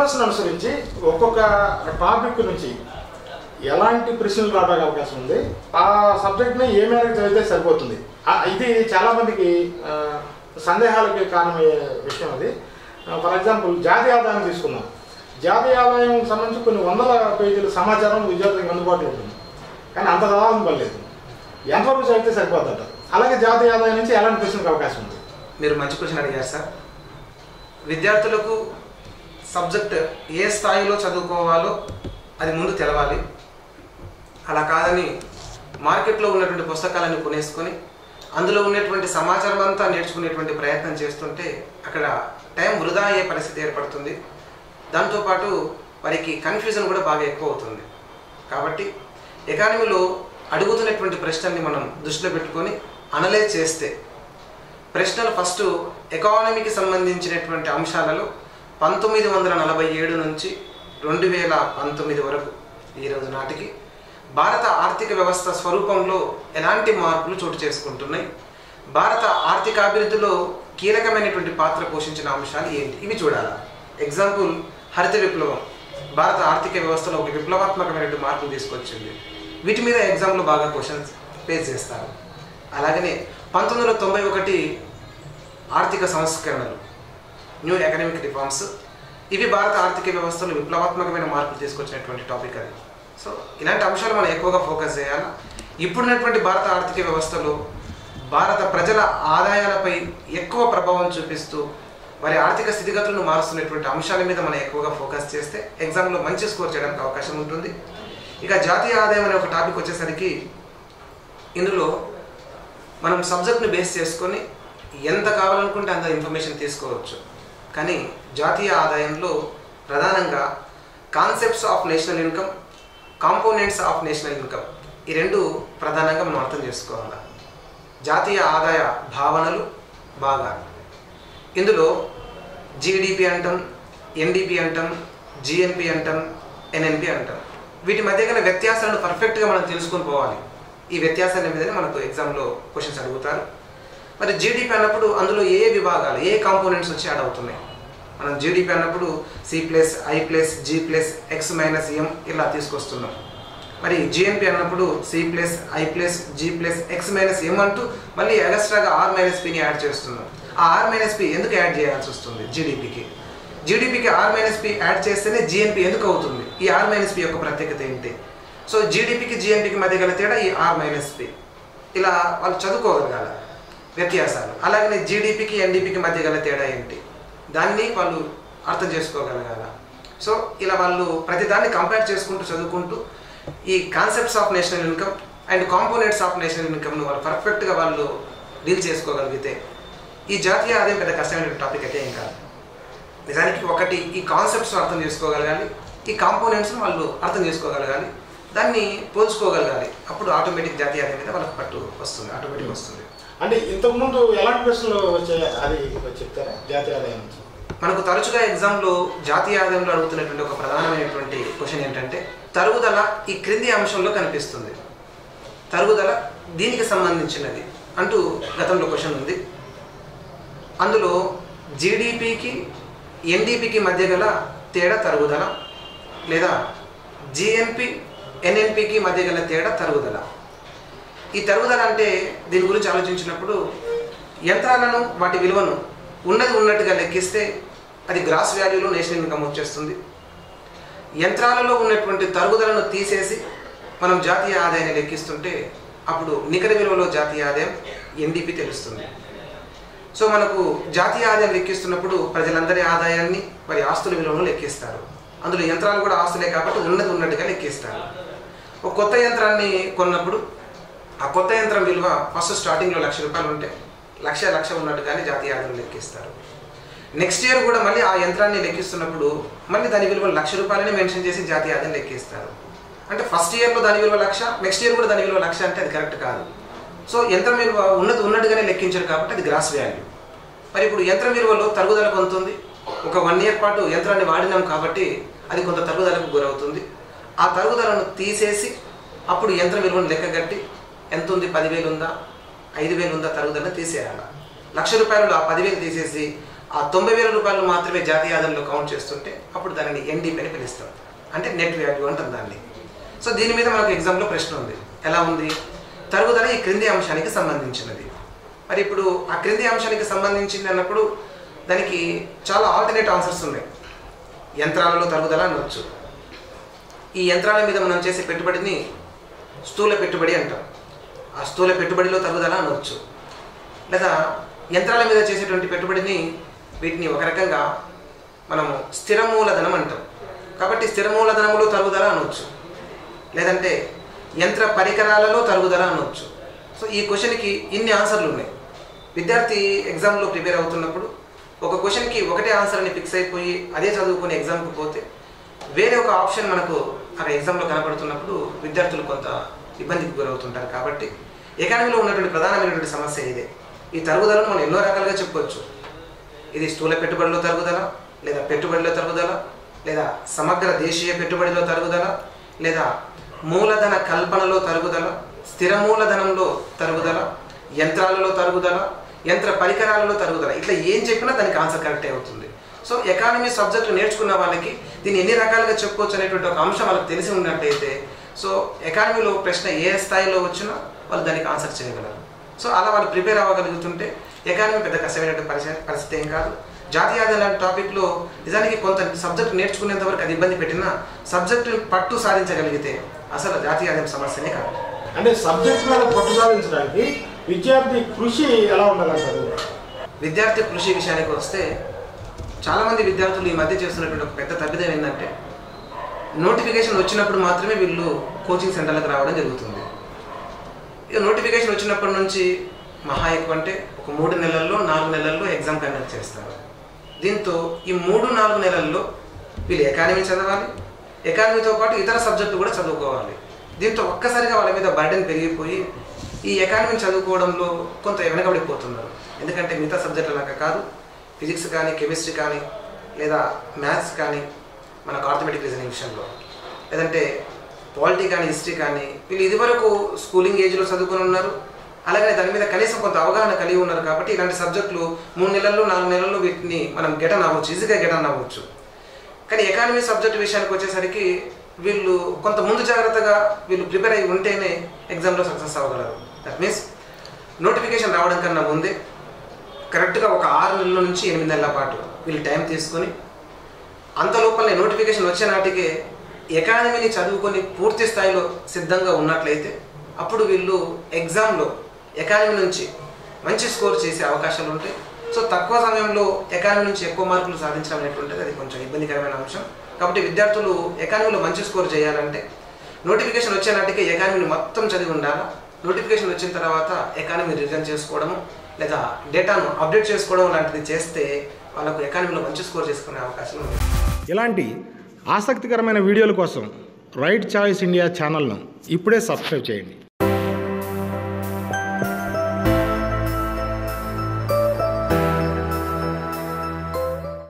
సిలబస్ను అనుసరించి ఒక్కొక్క టాపిక్ నుంచి ఎలాంటి ప్రశ్నలు రావడానికి అవకాశం ఉంది, ఆ సబ్జెక్ట్ని ఏ మేరకు చదివితే సరిపోతుంది, ఇది చాలామందికి సందేహాలకి కారణమయ్యే విషయం. అది ఫర్ ఎగ్జాంపుల్ జాతీయ ఆదాయం తీసుకున్నాం. జాతీయ ఆదాయం సంబంధించి కొన్ని వందల పేజీల సమాచారం విద్యార్థులకు అందుబాటులో ఉంటుంది, కానీ అంత చదవాలని పర్లేదు, ఎంతవరకు చదివితే సరిపోతుంట. అలాగే జాతీయ ఆదాయం నుంచి ఎలాంటి ప్రశ్నలకు అవకాశం ఉంది? మీరు మంచి క్వశ్చన్ అడిగారు సార్. విద్యార్థులకు సబ్జెక్ట్ ఏ స్థాయిలో చదువుకోవాలో అది ముందు తెలవాలి. అలా కాదని మార్కెట్లో ఉన్నటువంటి పుస్తకాలను కొనేసుకొని అందులో ఉన్నటువంటి సమాచారం అంతా నేర్చుకునేటువంటి ప్రయత్నం చేస్తుంటే అక్కడ టైం వృధా అయ్యే పరిస్థితి ఏర్పడుతుంది. దాంతోపాటు వారికి కన్ఫ్యూజన్ కూడా బాగా ఎక్కువ అవుతుంది. కాబట్టి ఎకానమీలో అడుగుతున్నటువంటి ప్రశ్నల్ని మనం దృష్టిలో పెట్టుకొని అనలైజ్ చేస్తే ప్రశ్నలు ఫస్ట్ ఎకానమీకి సంబంధించినటువంటి అంశాలలో 1947 నుంచి 2019 వరకు ఈ రోజు నాటికి భారత ఆర్థిక వ్యవస్థ స్వరూపంలో ఎలాంటి మార్పులు చోటు చేసుకుంటున్నాయి, భారత ఆర్థికాభివృద్ధిలో కీలకమైనటువంటి పాత్ర పోషించిన అంశాలు ఏంటి, ఇవి చూడాలి. ఎగ్జాంపుల్, హరిత విప్లవం భారత ఆర్థిక వ్యవస్థలో ఒక విప్లవాత్మకమైనటువంటి మార్పులు తీసుకొచ్చింది. వీటి మీద ఎగ్జామ్లో బాగా క్వశ్చన్స్ ఫేస్ చేస్తారు. అలాగనే 1991 ఆర్థిక సంస్కరణలు, న్యూ ఎకనామిక్ రిఫార్మ్స్, ఇవి భారత ఆర్థిక వ్యవస్థలో విప్లవాత్మకమైన మార్పులు తీసుకొచ్చినటువంటి టాపిక్ అది. సో ఇలాంటి అంశాలు మనం ఎక్కువగా ఫోకస్ చేయాలి. ఇప్పుడున్నటువంటి భారత ఆర్థిక వ్యవస్థలో భారత ప్రజల ఆదాయాలపై ఎక్కువ ప్రభావం చూపిస్తూ వారి ఆర్థిక స్థితిగతులను మారుస్తున్నటువంటి అంశాల మీద మనం ఎక్కువగా ఫోకస్ చేస్తే ఎగ్జామ్లో మంచి స్కోర్ చేయడానికి అవకాశం ఉంటుంది. ఇక జాతీయ ఆదాయం అనే ఒక టాపిక్ వచ్చేసరికి ఇందులో మనం సబ్జెక్ట్ని బేస్ చేసుకొని ఎంత కావాలనుకుంటే అంత ఇన్ఫర్మేషన్ తీసుకోవచ్చు. కానీ జాతీయ ఆదాయంలో ప్రధానంగా concepts of national income, components of national income, ఈ రెండు ప్రధానంగా మనం అర్థం చేసుకోవాలి. జాతీయ ఆదాయ భావనలు బాగా ఇందులో జీడిపి అంటాం, ఎన్డిపి అంటాం, జిఎన్పి అంటాం, ఎన్ఎన్పి అంటాం. వీటి మధ్య గల వ్యత్యాసాలను పర్ఫెక్ట్గా మనం తెలుసుకొని పోవాలి. ఈ వ్యత్యాసాల మీదనే మనకు ఎగ్జామ్లో క్వశ్చన్స్ అడుగుతారు. మరి జీడిపి అన్నప్పుడు అందులో ఏ విభాగాలు, ఏ కాంపోనెంట్స్ వచ్చి యాడ్ అవుతున్నాయి? మనం జీడిపి అన్నప్పుడు C+I+G+X-M ఇలా తీసుకొస్తున్నాం. మరి జిఎన్పి అన్నప్పుడు C+I+G+X-M అంటూ మళ్ళీ ఎక్స్ట్రాగా R-Pని యాడ్ చేస్తున్నాం. ఆ R-P ఎందుకు యాడ్ చేయాల్సి వస్తుంది? జీడిపికి R-P యాడ్ చేస్తేనే జిఎన్పి ఎందుకు అవుతుంది? ఈ R-P యొక్క ప్రత్యేకత ఏంటి? సో జీడిపికి జిఎన్పికి మధ్య గల తేడా ఈ R-P. ఇలా వాళ్ళు చదువుకోగలగాలి వ్యత్యాసాలు. అలాగనే జీడిపికి ఎన్డిపికి మధ్య గల తేడా ఏంటి, దాన్ని వాళ్ళు అర్థం చేసుకోగలగాల. సో ఇలా వాళ్ళు ప్రతిదాన్ని కంపేర్ చేసుకుంటూ చదువుకుంటూ ఈ concepts of national income and components of national ఇన్కమ్ను వాళ్ళు పర్ఫెక్ట్గా వాళ్ళు డీల్ చేసుకోగలిగితే ఈ జాతీయ ఆదాయం పెద్ద కష్టమైన టాపిక్ అయితే ఏం కాదు. నిజానికి ఒకటి ఈ కాన్సెప్ట్స్ అర్థం చేసుకోగలగాలి, ఈ కాంపోనెంట్స్ని వాళ్ళు అర్థం చేసుకోగలగాలి, దాన్ని పోల్చుకోగలగాలి. అప్పుడు ఆటోమేటిక్ జాతీయ ఆదాయం మీద వాళ్ళకి పట్టు వస్తుంది, ఆటోమేటిక్ వస్తుంది. అంటే ఇంతకుముందు ఎలాంటి ప్రశ్నలు వచ్చాయి అది చెప్తారా? జాతీయ ఆదాయం నుంచి మనకు తరచుగా ఎగ్జామ్లో జాతీయ ఆదాయంలో అడుగుతున్నటువంటి ఒక ప్రధానమైనటువంటి క్వశ్చన్ ఏంటంటే తరుగుదల ఈ క్రింది అంశంలో కనిపిస్తుంది. తరుగుదల దీనికి సంబంధించినది అంటూ గతంలో క్వశ్చన్ ఉంది. అందులో జీడిపికి ఎన్డిపికి మధ్య గల తేడా తరుగుదల, లేదా జిఎన్పి ఎన్ఎన్పికి మధ్య గల తేడా తరుగుదల. ఈ తరుగుదల అంటే దీని గురించి ఆలోచించినప్పుడు యంత్రాలను వాటి విలువను ఉన్నట్టుగా లెక్కిస్తే అది గ్రాస్ వాల్యూలో నేషనల్ ఇన్కమ్ వచ్చేస్తుంది. యంత్రాలలో ఉన్నటువంటి తరుగుదలను తీసేసి మనం జాతీయ ఆదాయాన్ని లెక్కిస్తుంటే అప్పుడు నికర విలువలో జాతీయ ఆదాయం ఎన్డిపి తెలుస్తుంది. సో మనకు జాతీయ ఆదాయం లెక్కిస్తున్నప్పుడు ప్రజలందరి ఆదాయాన్ని వారి ఆస్తుల విలువను లెక్కిస్తారు. అందులో యంత్రాలు కూడా ఆస్తులే కాబట్టి ఉన్నట్టుగా లెక్కిస్తారు. ఒక కొత్త యంత్రాన్ని కొన్నప్పుడు ఆ కొత్త యంత్రం విలువ ఫస్ట్ స్టార్టింగ్లో ₹1,00,000 ఉంటే లక్ష ఉన్నట్టుగానే జాతీయ ఆదాయం లెక్కిస్తారు. నెక్స్ట్ ఇయర్ కూడా మళ్ళీ ఆ యంత్రాన్ని లెక్కిస్తున్నప్పుడు మళ్ళీ దాని విలువ ₹1,00,000 మెన్షన్ చేసి జాతీయ ఆదాయం లెక్కిస్తారు. అంటే ఫస్ట్ ఇయర్లో దాని విలువ 1,00,000, నెక్స్ట్ ఇయర్ కూడా దాని విలువ 1,00,000 అంటే అది కరెక్ట్ కాదు. సో యంత్రం విలువ ఉన్నట్టుగానే లెక్కించారు కాబట్టి అది గ్రాస్ వాల్యూ. మరి ఇప్పుడు యంత్రం విలువలో తరుగుదల పొందుతుంది. ఒక 1 ఇయర్ పాటు యంత్రాన్ని వాడినాం కాబట్టి అది కొంత తరుగుదలకు గురవుతుంది. ఆ తరుగుదలను తీసేసి అప్పుడు యంత్రం విలువను లెక్కగట్టి ఎంత ఉంది, 10,000 ఉందా, 5,000 ఉందా, తరుగుదలను తీసేయాలి. ₹1,00,000 ఆ 10,000 తీసేసి ఆ 90,000 రూపాయలు మాత్రమే జాతీయ ఆదాయంలో కౌంట్ చేస్తుంటే అప్పుడు దానిని ఎన్డీపీ అని పిలుస్తాం, అంటే నెట్ వాల్యూ అంటాం దాన్ని. సో దీని మీద మనకు ఎగ్జామ్లో ప్రశ్న ఉంది, ఎలా ఉంది? తరుగుదల ఈ క్రింది అంశానికి సంబంధించినది. మరి ఇప్పుడు ఆ క్రింది అంశానికి సంబంధించింది అన్నప్పుడు దానికి చాలా ఆల్టర్నేట్ ఆన్సర్స్ ఉన్నాయి. యంత్రాలలో తరుగుదల అనవచ్చు. ఈ యంత్రాల మీద మనం చేసే పెట్టుబడిని స్థూల పెట్టుబడి అంటాం. ఆ స్థూల పెట్టుబడిలో తరుగుదల అనవచ్చు. లేదా యంత్రాల మీద చేసేటువంటి పెట్టుబడిని వీటిని ఒక రకంగా మనము స్థిర మూలధనం అంటాం. కాబట్టి స్థిర మూలధనంలో తరుగుదల అనవచ్చు. లేదంటే యంత్ర పరికరాలలో తరుగుదల అనవచ్చు. సో ఈ క్వశ్చన్కి ఇన్ని ఆన్సర్లు ఉన్నాయి. విద్యార్థి ఎగ్జామ్లో ప్రిపేర్ అవుతున్నప్పుడు ఒక క్వశ్చన్కి ఒకటే ఆన్సర్ అని ఫిక్స్ అయిపోయి అదే చదువుకుని ఎగ్జామ్కి పోతే వేరే ఒక ఆప్షన్ మనకు అక్కడ ఎగ్జామ్లో కనపడుతున్నప్పుడు విద్యార్థులు కొంత ఇబ్బందికి గురవుతుంటారు. కాబట్టి ఎకానమీలో ఉన్నటువంటి ప్రధానమైనటువంటి సమస్య ఇదే. ఈ తరుగుదలను మనం ఎన్నో రకాలుగా చెప్పుకోవచ్చు. ఇది స్థూల పెట్టుబడిలో తరుగుదల, లేదా పెట్టుబడిలో తరుగుదల, లేదా సమగ్ర దేశీయ పెట్టుబడిలో తరుగుదల, లేదా మూలధన కల్పనలో తరుగుదల, స్థిర మూలధనంలో తరుగుదల, యంత్రాలలో తరుగుదల, యంత్ర పరికరాలలో తరుగుదల. ఇట్లా ఏం చెప్పినా దానికి ఆన్సర్ కరెక్టే అవుతుంది. సో ఎకానమీ సబ్జెక్టు నేర్చుకున్న వాళ్ళకి దీన్ని ఎన్ని రకాలుగా చెప్పుకోవచ్చు అనేటువంటి ఒక అంశం వాళ్ళకి తెలిసి ఉన్నట్టయితే సో ఎకానమీలో ప్రశ్న ఏ స్థాయిలో వచ్చినా వాళ్ళు దానికి ఆన్సర్ చేయగలరు. సో అలా వాళ్ళు ప్రిపేర్ అవ్వగలుగుతుంటే ఎకానమీ పెద్ద కష్టమైనటువంటి పరిస్థితి ఏం కాదు. జాతీయ ఆదాయం లాంటి టాపిక్లో నిజానికి కొంత సబ్జెక్ట్ నేర్చుకునేంత వరకు అది ఇబ్బంది పెట్టినా సబ్జెక్టుని పట్టు సాధించగలిగితే అసలు జాతీయ ఆదాయం సమస్యనే కాదు. అంటే సబ్జెక్ట్ మీద పట్టు సాధించడానికి విద్యార్థి కృషి ఎలా ఉండాలంటారు? విద్యార్థి కృషి విషయానికి వస్తే చాలామంది విద్యార్థులు ఈ మధ్య చేస్తున్నటువంటి ఒక పెద్ద తప్పిదం ఏంటంటే నోటిఫికేషన్ వచ్చినప్పుడు మాత్రమే వీళ్ళు కోచింగ్ సెంటర్లకు రావడం జరుగుతుంది. ఇక నోటిఫికేషన్ వచ్చినప్పటి నుంచి మహా ఎక్కువ అంటే ఒక 3 నెలల్లో 4 నెలల్లో ఎగ్జామ్ కండక్ట్ చేస్తారు. దీంతో ఈ 3-4 నెలల్లో వీళ్ళు ఎకానమీ చదవాలి, ఎకానమీతో పాటు ఇతర సబ్జెక్టులు కూడా చదువుకోవాలి. దీంతో ఒక్కసారిగా వాళ్ళ మీద బర్డెన్ పెరిగిపోయి ఈ ఎకానమీని చదువుకోవడంలో కొంత వెనకబడిపోతున్నారు. ఎందుకంటే మిగతా సబ్జెక్టుల లాగా కాదు, ఫిజిక్స్ కానీ కెమిస్ట్రీ కానీ లేదా మ్యాథ్స్ కానీ మనకు ఆర్థమెటిక్ రీజనింగ్ విషయంలో, లేదంటే పాలిటీ కానీ హిస్టరీ కానీ వీళ్ళు ఇదివరకు స్కూలింగ్ ఏజ్లో చదువుకొని ఉన్నారు, అలాగే దాని మీద కనీసం కొంత అవగాహన కలిగి ఉన్నారు. కాబట్టి ఇలాంటి సబ్జెక్టులు 3 నెలల్లో 4 నెలల్లో వీటిని మనం గెటన్ అవ్వచ్చు, ఈజీగా గెటన్ అవ్వచ్చు. కానీ ఎకానమీ సబ్జెక్ట్ విషయానికి వచ్చేసరికి వీళ్ళు కొంత ముందు జాగ్రత్తగా వీళ్ళు ప్రిపేర్ అయ్యి ఉంటేనే ఎగ్జామ్లో సక్సెస్ అవ్వగలరు. దట్ మీన్స్ నోటిఫికేషన్ రావడం కన్నా ముందే కరెక్ట్గా ఒక 6 నెలల నుంచి 8 నెలల పాటు వీళ్ళు టైం తీసుకొని అంత లోపలనే నోటిఫికేషన్ వచ్చే నాటికే ఎకానమీని చదువుకొని పూర్తి స్థాయిలో సిద్ధంగా ఉన్నట్లయితే అప్పుడు వీళ్ళు ఎగ్జామ్లో ఎకానమీ నుంచి మంచి స్కోర్ చేసే అవకాశాలు ఉంటాయి. సో తక్కువ సమయంలో ఎకానమీ నుంచి ఎక్కువ మార్కులు సాధించడం అనేటువంటిది అది కొంచెం ఇబ్బందికరమైన అంశం. కాబట్టి విద్యార్థులు ఎకానమీలో మంచి స్కోర్ చేయాలంటే నోటిఫికేషన్ వచ్చే నాటికే ఎకానమీని మొత్తం చదివి ఉండాలి. నోటిఫికేషన్ వచ్చిన తర్వాత ఎకానమీ రివిజన్ చేసుకోవడము లేదా డేటాను అప్డేట్ చేసుకోవడం లాంటిది చేస్తే వాళ్ళకు ఎకానమీలో మంచి స్కోర్ చేసుకునే అవకాశం ఉంది. ఇలాంటి ఆసక్తికరమైన వీడియోల కోసం రైట్ చాయిస్ ఇండియా ఛానల్ను ఇప్పుడే సబ్స్క్రైబ్ చేయండి.